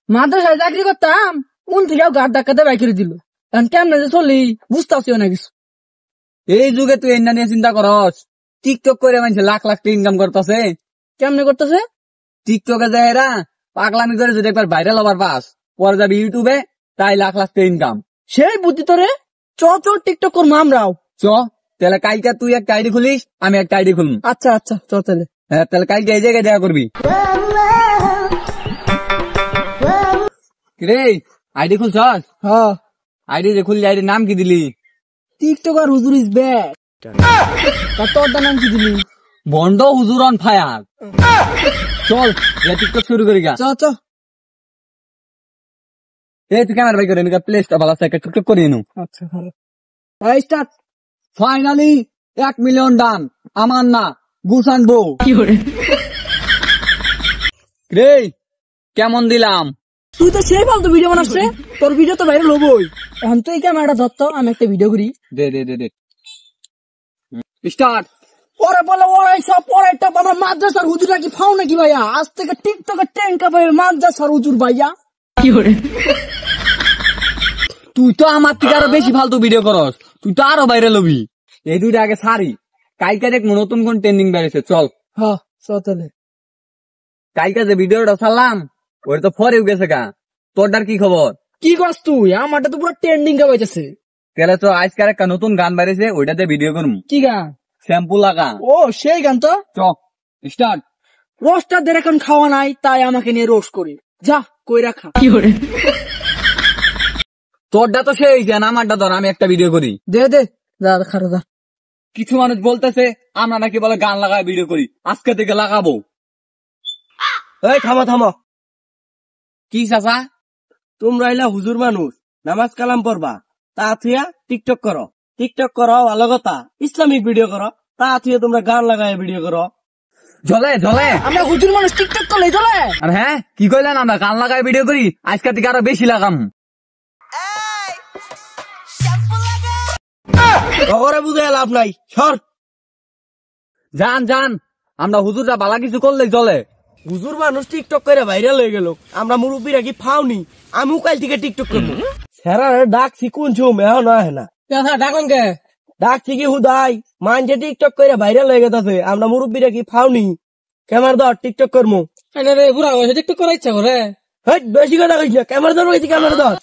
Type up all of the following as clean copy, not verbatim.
মাদ্রাসায় চাকরি করতাম কোন থেকেও গাড় ধাক্কাতে বাইক করে দিল। এখন কেমনে যে চলি বুঝতেছিও না কিছু। এই যুগে তুই এন্না নিয়ে চিন্তা করস? টিকটক করে মানুষ লাখ লাখ ইনকাম করতেছে। কেমনে করতেছে? টিকটকে যায় এরা পাগলামি করে যদি একবার ভাইরাল হবার পাস, পরে যাবি ইউটিউবে, তাই লাখ লাখ ইনকাম। সেই বুদ্ধি তোরে চ টিকটক করবো আমরাও। চ তাহলে কালকে তুই একটা আইডি খুলিস, আমি একটা আইডি খুলবো। আচ্ছা আচ্ছা চ তাহলে। হ্যাঁ তাহলে কালকে এই জায়গায় দেখা করবি। রে আইডি খুলছস? হ্যাঁ আইডি যে খুললি, আইডির নাম কি দিলি? টিকটকার হুজুর ইজ ব্যাক। তোর নাম কি দিলি? বন্ড হুজুর অন ফায়ার। চল টিকটক শুরু করি গা। চ চ। এই তুই ক্যামেরা বাই করে নিকা, প্লেসটা ভালো আছে, একটা টিকটক করিয়ে নো। আচ্ছা ভালো। এই স্টার্ট। ফাইনালি 1 মিলিয়ন ডান। আমার না গুসান বউ। কি করে রে কেমন দিলাম? তুই তো সেই ফালতু ভিডিও বানাস রে, তোর ভিডিও তো ভাইরাল হবই। এখন তুই ক্যামেরাটা ধরতো, আমি একটা ভিডিও করি। দে দে দে দে স্টার্ট। পরে বলে ওরাই সব পরেরটা আমরা মাদ্রাসার হুজুরা কি ফাও নাকি ভাইয়া? আজ থেকে টিকটকের ট্রেন্ড কাপাবে মাদ্রাসার হুজুর ভাইয়া। কি করে তুই তো আমার থেকে আরো বেশি ফালতু ভিডিও করস, তুই তো আরো ভাইরাল হবি। এই দুইটা আগে সারি, কালকে দেখ নতুন কোন ট্রেন্ডিং বেড়েছে। চল হ্যাঁ চলে। কালকে যে ভিডিওটা ছাড়লাম ওটা তো ফরেও গেছে গা। তোরটার কি খবর? কি করছ তুই? আমারটা তো পুরো ট্রেন্ডিং কাপাইতেছে। তাহলে তো আজকাল একটা নতুন গান বেড়েছে, ওইটাতে ভিডিও করবো। কি গান? শ্যাম্পু লাগা। ও সেই গান তো। চ স্টার্ট। রোস্টারদের এখন খাওয়া নাই, তাই আমাকে নিয়ে রোস্ট করি। যা কই রাখা। কি করে তোরটা তো সেই গান, আমারটা ধর আমি একটা ভিডিও করি। দে দে যা খারা যা। কিছু মানুষ বলতেছে আমরা নাকি বলে গান লাগায় ভিডিও করি, আজকে থেকে লাগাবো। এই থামো থামো, কি চাচা? তোমরা এলা হুজুর মানুষ, নামাজ কালাম পড়বা, তা থুয়া টিকটক করো। টিকটক করো ভালো কথা, ইসলামিক ভিডিও করো, তা থুয়া তোমরা গান লাগায় ভিডিও করো। ঝলে ঝলে আমরা হুজুর মানুষ টিকটক করলে চলে। আর হ্যাঁ কি কইলেন, আমরা গান লাগায় ভিডিও করি, আজকে থেকে আরো বেশি লাগাম। তগরে বুঝে লাভ নাই, সর। জান জান, আমরা হুজুররা বালা কিছু করলেই চলে। হুজুর মানুষ টিকটক করে ভাইরাল হয়ে গেল, আমরা মুরব্বীরা কি ফাওনি? আমিও কাল থেকে টিকটক করবো। স্যারারে ডাকছি কোন ঝুম, এখন আহে না। ডাকন কে? ডাকছি কি হুদাই, মানছে টিকটক করে ভাইরাল হয়ে গেছে, আমরা মুরব্বীরা কি ফাওনি? ক্যামেরা ধর, টিকটক করবো। বুড়া বয়সে টিকটক করার ইচ্ছা করে। বেশি কথা কইস না, ক্যামেরা ধর, ক্যামেরা ধর।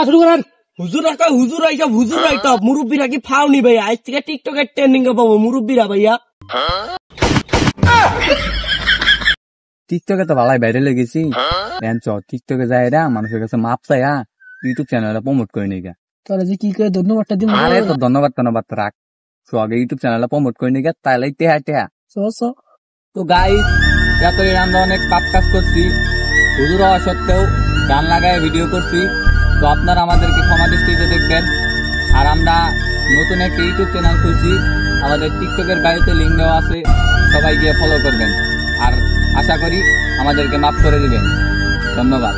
শুরু করেন। হুজুর একটা হুজুর আইসব, হুজুর আইসব, মুরব্বীরা কি ফাওনি ভাইয়া? আজ থেকে টিকটকের ট্রেন্ডিং পাবো মুরব্বীরা ভাইয়া। টিকটকে তো ভালাই বাইরে লেগেছি, টিকটকে যায় এরা মানুষের কাছে মাপ চাইয়া ইউটিউব চ্যানেলটা প্রমোট করে নিগা। তোরা যে কি করে ধন্যবাদটা দিন। আরে তো ধন্যবাদ রাখ, তো আগে ইউটিউব চ্যানেলটা প্রমোট করে নিগা, তাইলে টেহা টেহা। তো গাইস, আমরা অনেক পাপ কাজ করছি, হুজুর হওয়া সত্ত্বেও গান লাগায় ভিডিও করছি, তো আপনারা আমাদেরকে ক্ষমা দৃষ্টিতে দেখবেন। আর আমরা নতুন একটা ইউটিউব চ্যানেল খুলছি, আমাদের টিকটকের বায়োতে লিঙ্ক দেওয়া আছে, সবাই গিয়ে ফলো করবেন। আর আশা করি আমাদেরকে মাফ করে দিবেন। ধন্যবাদ।